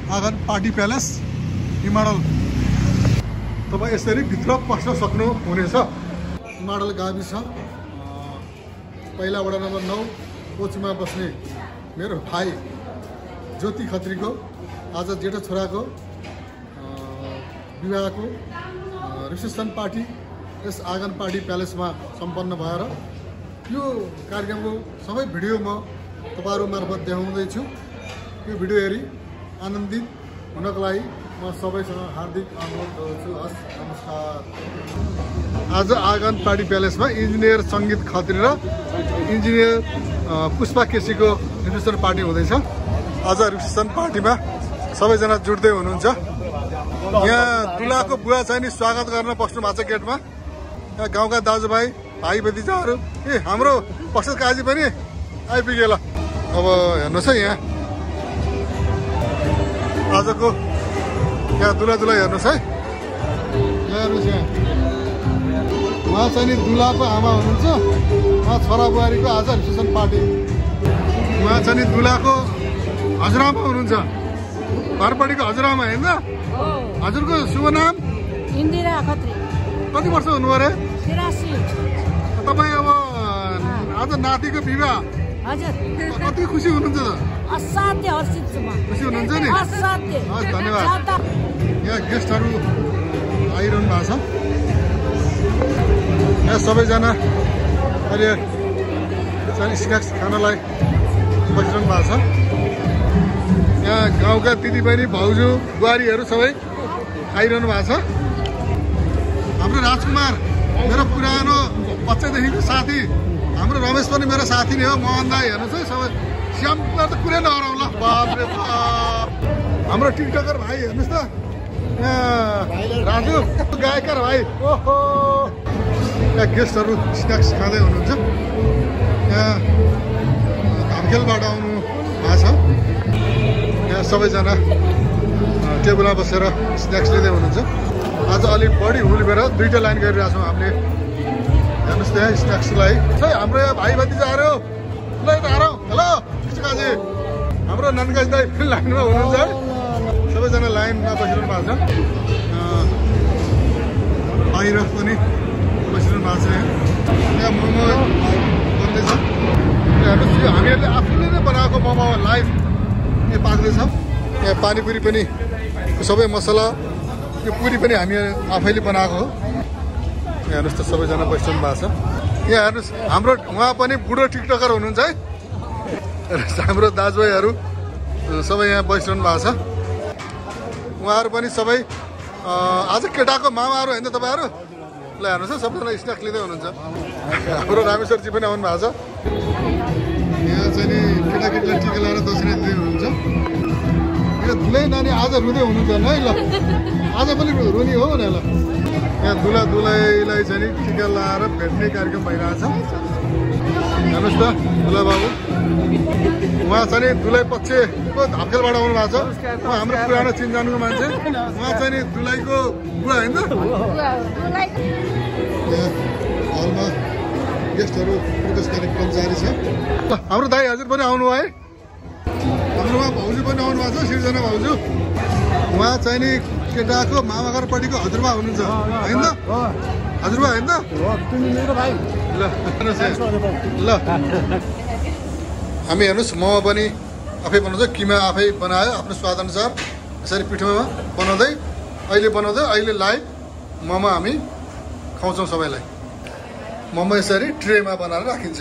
आँगन party palace हिमाडल। तपाईँ यसरी भित्र पस्न सक्नुहुनेछ। हिमाडल गाविस पहिला वडा नम्बर 9 कोचमा बस्ने मेरो भाइ ज्योति खत्रीको आज जेठो छोराको विवाहको रिसेप्सन पार्टी यस आँगन पार्टी प्यालेसमा सम्पन्न भएर यो कार्यक्रमको सबै भिडियो म तपाईहरु मार्फत देखाउँदैछु। यो भिडियो हेरी आनन्दित हुनको लागि म सबैसँग हार्दिक अनुरोध गर्छु। हस्, नमस्कार। आज आँगन पार्टी प्यालेसमा इन्जिनियर सङ्गीत खत्री र इन्जिनियर पुष्पा केसीको रिसेप्सन पार्टी हुँदैछ। आज रिसेप्सन पार्टीमा सबैजना जुट्दै हुनुहुन्छ। यहाँ दुलाको बुवा चाहिँ नि स्वागत गर्न बस्नु भएको छ गेटमा। यहाँ गाउँका दाजुभाइ भाइ भतिजाहरू हाम्रो पश्चात काजी पनि आइपुगे। ल अब हेर्नुहोस् है, यहाँ आजको यहाँ दुला हेर्नुहोस् है। यहाँ हेर्नुहोस्, यहाँ उहाँ चाहिँ नि दुलाको आमा हुनुहुन्छ। उहाँ छोरा बुहारीको आज रिसेप्सन पार्टी। उहाँ चाहिँ नि दुलाको हजुरआमा हुनुहुन्छ। घरपट्टिको हजुरआमा होइन त? हजुरको शुभ नाम? इन्दिरा खत्री। कति वर्ष हुनुभयो अरे? 83। तपाईँ अब आज नातिको विवाह हजुर कति खुसी हुनुहुन्छ त? असाध्य हर्षित छु म। खुसी हुनुहुन्छ नि? असाध्य। हस्, धन्यवाद। यहाँ गेस्टहरू आइरहनु भएको छ। यहाँ सबैजना अहिले स्न्याक्स खानलाई बसिरहनु भएको छ। यहाँ गाउँका दिदीबहिनी भाउजू बुहारीहरू सबै आइरहनु भएको छ। हाम्रो राजकुमार मेरो पुरानो बच्चादेखिको साथी, हाम्रो रमेश पनि मेरो साथी नै हो। मोहन दाई हेर्नुहोस् है, सबै श्यामलाई त कुरै नहराउँ ल। बाप रे बाप, हाम्रो टिकटकर भाइ हेर्नुहोस् त। यहाँ राजु गायकर भाइ। ओहो, यहाँ गेस्टहरू स्न्याक्स खाँदै हुनुहुन्छ। यहाँ धामखेलबाट आउनु भएको छ। यहाँ सबैजना टेबलमा बसेर स्न्याक्स लिँदै हुनुहुन्छ। आज अलिक बढी हुलबेर दुईटा लाइन गरिरहेको छौँ हामीले। हेर्नुहोस् त यहाँ स्न्याक्सलाई हाम्रो यहाँ भाइ भतिजाहरू ल यता हराउँ। हेलो कृष्णकाजी, हाम्रो ननकाजी दाई पनि लाइनमा हुनुहुन्छ है। सबैजना लाइनमा बसिरहनु भएको छ। बाहिर पनि बसिरहनु भएको छ। यहाँ मोमो बन्दैछ। हेर्नुहोस्, यो हामीहरूले आफूले नै बनाएको मोमो लाइभ यहाँ पाक्दैछ। यहाँ पानीपुरी पनि सबै मसला, यो पुरी पनि हामी आफैले बनाएको हो। यहाँ हेर्नुहोस् त सबैजना बसिरहनु भएको छ। यहाँ हेर्नुहोस्, हाम्रो उहाँ पनि बुढो टिकटकर हुनुहुन्छ है। हाम्रो दाजुभाइहरू सबै यहाँ बसिरहनु भएको छ। उहाँहरू पनि सबै आज केटाको मामाहरू होइन तपाईँहरू? ल हेर्नुहोस् है, सबैजना स्न्याक्स लिँदै हुनुहुन्छ। हाम्रो रामेश्वरजी पनि आउनु भएको छ। यहाँ चाहिँ नि केटाकेटीलाई टिका लगाएर दसैँ दिँदै हुनुहुन्छ। यहाँ दुलै नानी आज रुँदै हुनुहुन्छ है। ल आज पनि रुनी हो नि। ल यहाँ दुलैलाई चाहिँ नि टिका लगाएर भेट्ने कार्यक्रम भइरहेछ। हेर्नुहोस् त दुला बाबु, उहाँ चाहिँ नि दुलै पक्षको धामखेलबाट आउनु भएको छ। उहाँ हाम्रो पुरानो चिनजानको मान्छे। उहाँ चाहिँ नि दुलाईको बुवा होइन त? यहाँ हलमा गेस्टहरू प्रवेश कार्यक्रम जारी छ। हाम्रो दाई हजुर पनि आउनु है। हाम्रो उहाँ भाउजू पनि आउनु भएको छ, सिर्जना भाउजू। उहाँ चाहिँ नि केटाको मामा घरपट्टिको हजुरबा हुनुहुन्छ होइन त? हजुरबा होइन त? ल ल हामी हेर्नुहोस्, मोमो पनि आफै बनाउँछ। किमा आफै बनायो आफ्नो स्वादअनुसार। यसरी पिठोमा बनाउँदै अहिले लाइभ मोमो हामी खुवाउँछौँ सबैलाई। मोमो यसरी ट्रेमा बनाएर राखिन्छ।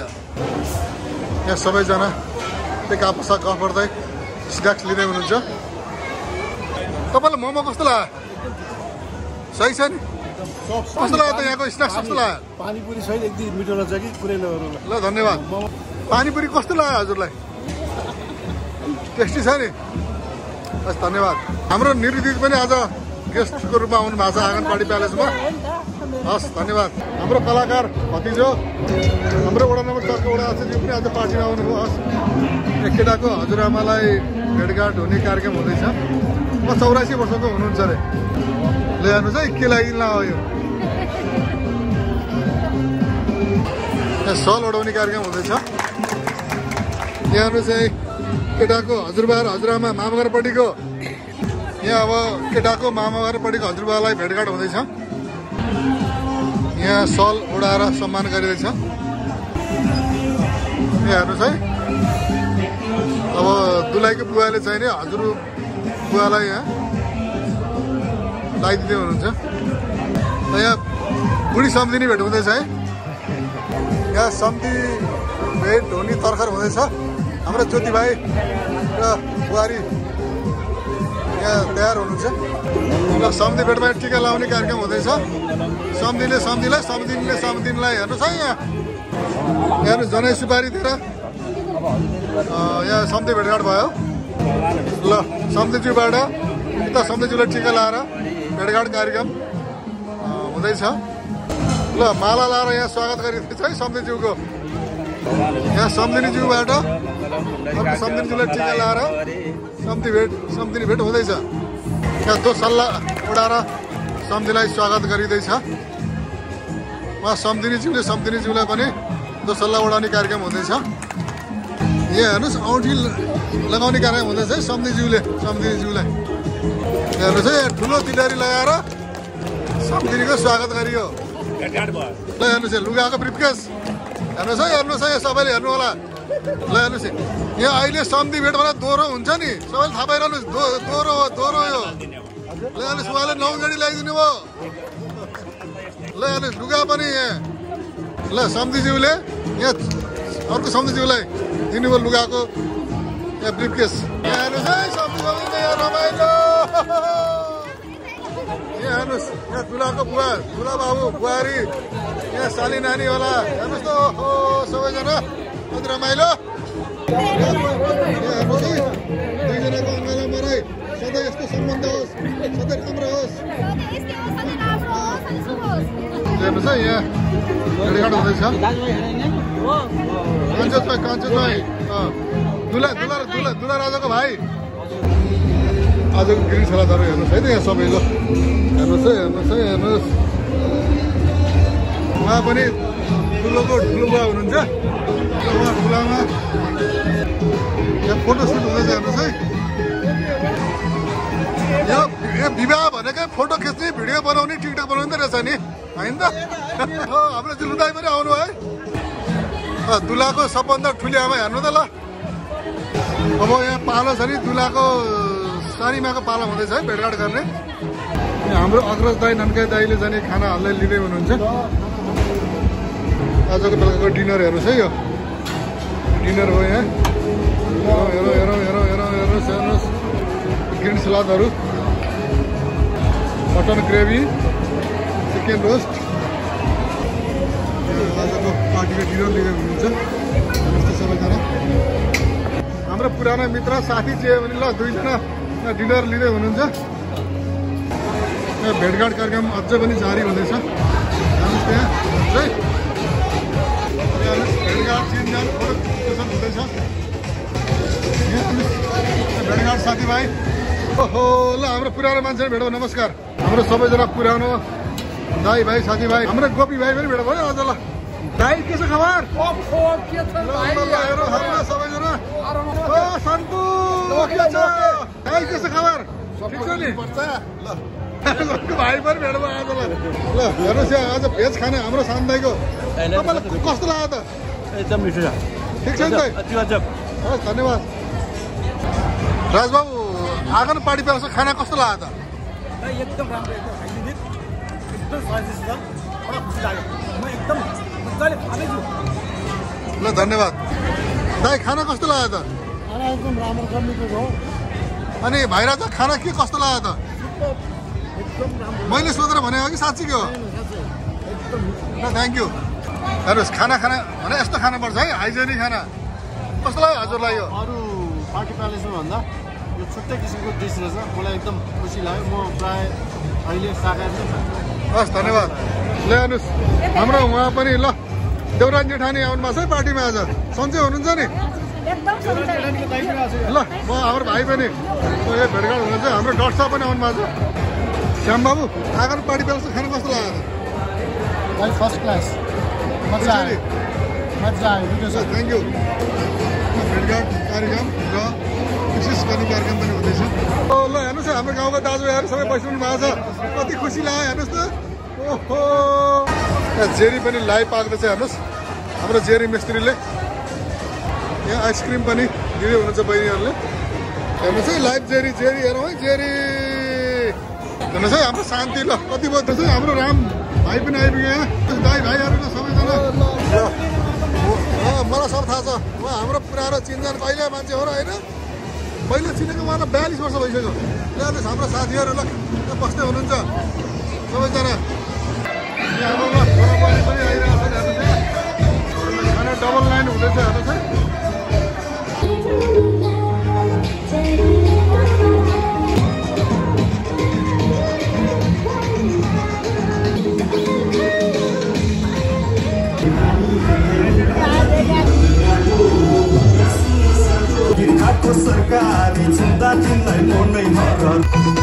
यहाँ सबैजना एक आपसमा गफ गर्दै स्न्याक्स लिँदै हुनुहुन्छ। तपाईँलाई मोमो कस्तो लाग्यो? सही छ नि? कस्तो लाग्यो त यहाँको स्न्याक्स? कस्तो लाग्यो? पानीपुरी सही एकदम मिठो रहेछ कि कुरै नगरौँ। ल धन्यवाद। पानीपुरी कस्तो लाग्यो हजुरलाई? टेस्टी छ नि? हस्, धन्यवाद। हाम्रो निरुदित पनि आज गेस्टको रूपमा आउनु भएको छ आँगन पार्टी प्यालेसमा। हस्, धन्यवाद। हाम्रो कलाकार भतिजो, हाम्रो वडा नम्बर 4 को वडा अध्यक्षज्यू पनि आज पार्टीमा आउनुभयो। हस्, केटाको हजुरआमालाई भेटघाट हुने कार्यक्रम हुँदैछ। म 84 वर्षको हुनुहुन्छ अरे। ल हेर्नुहोस् है, के लागि हो यो सल ओढाउने कार्यक्रम हुँदैछ। यहाँ हेर्नुहोस् है, केटाको हजुरबा र हजुरआमा मामा घरपट्टिको यहाँ अब केटाको मामाघरपट्टिको हजुरबालाई भेटघाट हुँदैछ। यहाँ सल ओढाएर सम्मान गरिँदैछ। यहाँ हेर्नुहोस् है, अब दुलाईको बुवाले चाहिने हजुर बुवालाई यहाँ लगाइदिँदै हुनुहुन्छ। यहाँ बुढी सम्झिने भेट हुँदैछ है। यहाँ सम्झी भेट हुने तर्खर हुँदैछ। हाम्रो ज्योति भाइ र बुहारी यहाँ तयार हुनुहुन्छ। र सम्झी भेटमा टिका लाउने कार्यक्रम हुँदैछ। सम्झीले सम्झीलाई, सम्झिनेले सम्झिनेलाई हेर्नुहोस् है। यहाँ हेर्नुहोस्, जनै सुपारी दिएर यहाँ सम्झी भेटघाट भयो। ल सम्झीज्यूबाट उता सम्झीज्यूलाई टिका लाएर भेटघाट कार्यक्रम हुँदैछ। ल माला लाएर यहाँ स्वागत गरिँदैछ है सम्झीज्यूको। यहाँ सम्झिनेज्यूबाट सम्झिनेज्यूलाई टिका लाएर सम्झिने भेट हुँदैछ। यहाँ दोसल्ला उडाएर सम्झीलाई स्वागत गरिँदैछ। उहाँ सम्झिनेज्यूलाई पनि दोसल्ला उडाउने कार्यक्रम हुँदैछ। यहाँ हेर्नुहोस्, औँठी लगाउने कार्यक्रम हुँदैछ है सम्झिनेज्यूलाई। हेर्नुहोस् है, ठुलो तिलहरी लगाएर सम्झिनेको स्वागत गरियो। ल हेर्नुहोस्, लुगाको ब्रिफकेस हेर्नुहोस् है, यहाँ सबैले हेर्नु होला। ल हेर्नुहोस्, यहाँ अहिले सम्झी भेट भनेर दोहोरो हुन्छ नि, सबैले थाहा पाइरहनुहोस्। दोहोरो यो। ल हेर्नुहोस्, उहाँले 9 गाडी ल्याइदिनु भयो। ल हेर्नुहोस्, लुगा पनि यहाँ। ल सम्झीज्यूले यहाँ अर्को सम्झीज्यूलाई दिनुभयो लुगाको यहाँ ब्रिफकेस। यहाँ हेर्नुहोस् है, सम्झी यहाँ रमाइलो। यहाँ हेर्नुहोस्, यहाँ दुलाको बुवा, दुला बाबु, बुहारी, यहाँ साली नानी होला। हेर्नुहोस् त, ओहो सबैजना कति रमाइलो। यहाँ हेर्नुहोस् है, दुईजनाको अङ्गाला मराइ सधैँ यस्तो सम्बन्ध होस्, सधैँ राम्रो होस्। हेर्नुहोस् है, यहाँ भेटघाट हुँदैछ। कान्छो चाहिँ दुला राजाको भाइ आजको ग्रिन सलादहरू हेर्नुहोस् है त यहाँ सबै। ल हेर्नुहोस्। उहाँ पनि ठुलो बुवा हुनुहुन्छ। उहाँ ठुलामा यहाँ फोटो सुट हुँदैछ। हेर्नुहोस् है, यो विवाह भनेकै फोटो खिच्ने, भिडियो बनाउने, टिकटक बनाउने रहेछ नि, होइन त? हाम्रो जुलुदाई पनि आउनु है। दुलाको सबभन्दा ठुली आमा हेर्नु त। ल अब यहाँ पालो छ नि, दुलाको सानीमाको पालो हुँदैछ है भेटघाट गर्ने। हाम्रो अग्रज दाई, नन्काई दाईले जाने खाना हाल्दै लिँदै हुनुहुन्छ। आजको बेलुकाको डिनर हेर्नुहोस् है, यो डिनर हो। यहाँ हेर्नुहोस्, ग्रिन सलादहरू, मटन ग्रेभी, चिकन रोस्ट। आजको पार्टीको डिनर लिँदै हुनुहुन्छ सबैजना। हाम्रो पुरानो मित्र साथी चाहिँ भने ल दुईजना डिनर लिँदै हुनुहुन्छ। यहाँ भेटघाट कार्यक्रम अझ पनि जारी हुँदैछ। हेर्नुहोस् त्यहाँ है, भेटघाट चिनजान फोटो सेसन हुँदैछ। भेटघाट साथीभाइ, ओहो ल हाम्रो पुरानो मान्छे भेट भयो। नमस्कार, हाम्रो सबैजना पुरानो दाई भाइ साथीभाइ। हाम्रो गोपी भाइ पनि भेट भयो आज। ल दाई के छ खबर? सबैजना सन्तु दाई के छ खबर? ठिक छ नि? भाइ पनि भेट भयो आज। ल हेर्नुहोस्, यहाँ आज भेज खाने हाम्रो सान्दाईको तपाईँलाई कस्तो लाग्यो त? एकदम मिठो छ। ठिक छ नि त? हस् धन्यवाद। राजबाबु, आँगन पार्टी बेलाको खाना कस्तो लाग्यो त? एकदम राम्रो, एकदम हाइजेनिक, एकदम स्वादिष्ट छ। बडा खुसी लाग्यो, म एकदम मजाले खाँदैछु। ल धन्यवाद। दाइ खाना कस्तो लाग्यो त? खाना एकदम राम्रो गर्नुको हो। अनि भाइराजा खाना के कस्तो लाग्यो त? एकदम राम्रो। मैले सोधेर भने हो कि साँच्ची के हो? ल थ्याङ्क यू। हेर्नुहोस्, खाना भने यस्तो खानुपर्छ है, हाइजेनिक खाना। कस्तो लाग्यो हजुरलाई यो? अरू पार्टी प्यालेसमा भन्दा यो छुट्टै किसिमको डिस रहेछ, मलाई एकदम खुसी लाग्यो। म प्राय अहिले शाकाहारी नै खान्छु। हस् धन्यवाद। ल हेर्नुहोस्, हाम्रो उहाँ पनि ल देउरानी जेठानी आउनु भएको छ है पार्टीमा आज। सन्चै हुनुहुन्छ नि? ल म हाम्रो भाइ पनि भेटघाट हुनुहुन्छ। हाम्रो डक्टर साहब पनि आउनु भएको छ। श्याम बाबु, आँगन पार्टी बेला खाना कस्तो लाग्यो त? फर्स्ट क्लास, मजा आयो। Thank you. भेटघाट कार्यक्रम र विशेष गर्ने कार्यक्रम पनि हुँदैछ। ल हेर्नुहोस् है, हाम्रो गाउँका दाजुभाइहरू सबै बसिरहनु भएको छ कति खुसी लाग्यो हेर्नुहोस् त ओहो जेरी पनि लाइभ पाक्दैछ हेर्नुहोस् हाम्रो जेरी मिस्त्रीले यहाँ आइसक्रिम पनि दिँदै हुनुहुन्छ बहिनीहरूले हेर्नुहोस् है लाइभ जेरी जेरी हेरौँ है जेरी हेर्नुहोस् है हाम्रो शान्ति ल कति बज्दैछ हाम्रो राम भाइ पनि आइपुग्यो यहाँ दाइ भाइहरू ल सबैजना मलाई सब थाहा छ उहाँ हाम्रो पुरानो चिनजान कहिले मान्छे हो र होइन पहिला चिनेको उहाँलाई 42 वर्ष भइसक्यो हेर्नुहोस् हाम्रो साथीहरू ल बस्दै हुनुहुन्छ सबैजना यहाँ पनि आइरहेको छ हेर्नुहोस् है डबल लाइन हुँदैछ हेर्नुहोस् है सरकारी चिन्ता तिमीलाई मोड्नै मगर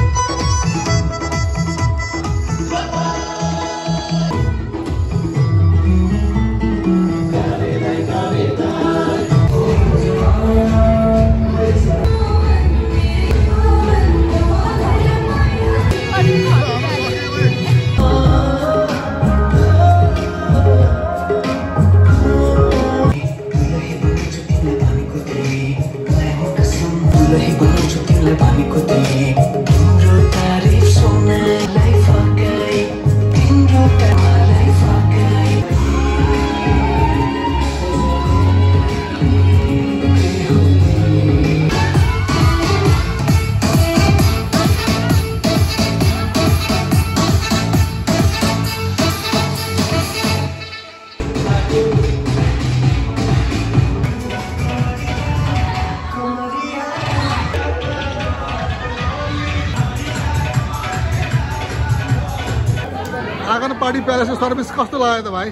आँगन पार्टी प्यालेसको सर्भिस कस्तो लाग्यो त भाइ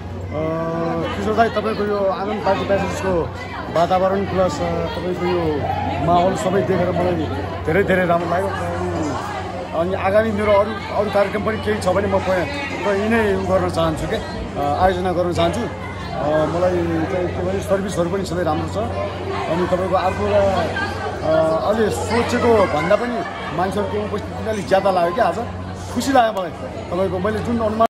किशोर दाइ तपाईँको यो आँगन पार्टी प्यालेसको वातावरण प्लस तपाईँको यो माहौल सबै देखेर मलाई धेरै धेरै राम्रो लाग्यो अनि आगामी मेरो अरू कार्यक्रम पनि केही छ भने म यिनै गर्न चाहन्छु के आयोजना गर्न चाहन्छु मलाई चाहिँ के भने सर्भिसहरू पनि सबै राम्रो छ अनि तपाईँको अर्को अलि सोचेको भन्दा पनि मान्छेहरूको उपस्थिति अलिक ज्यादा लाग्यो क्या आज खुसी लाग्यो मलाई तपाईँको मैले जुन अनुमान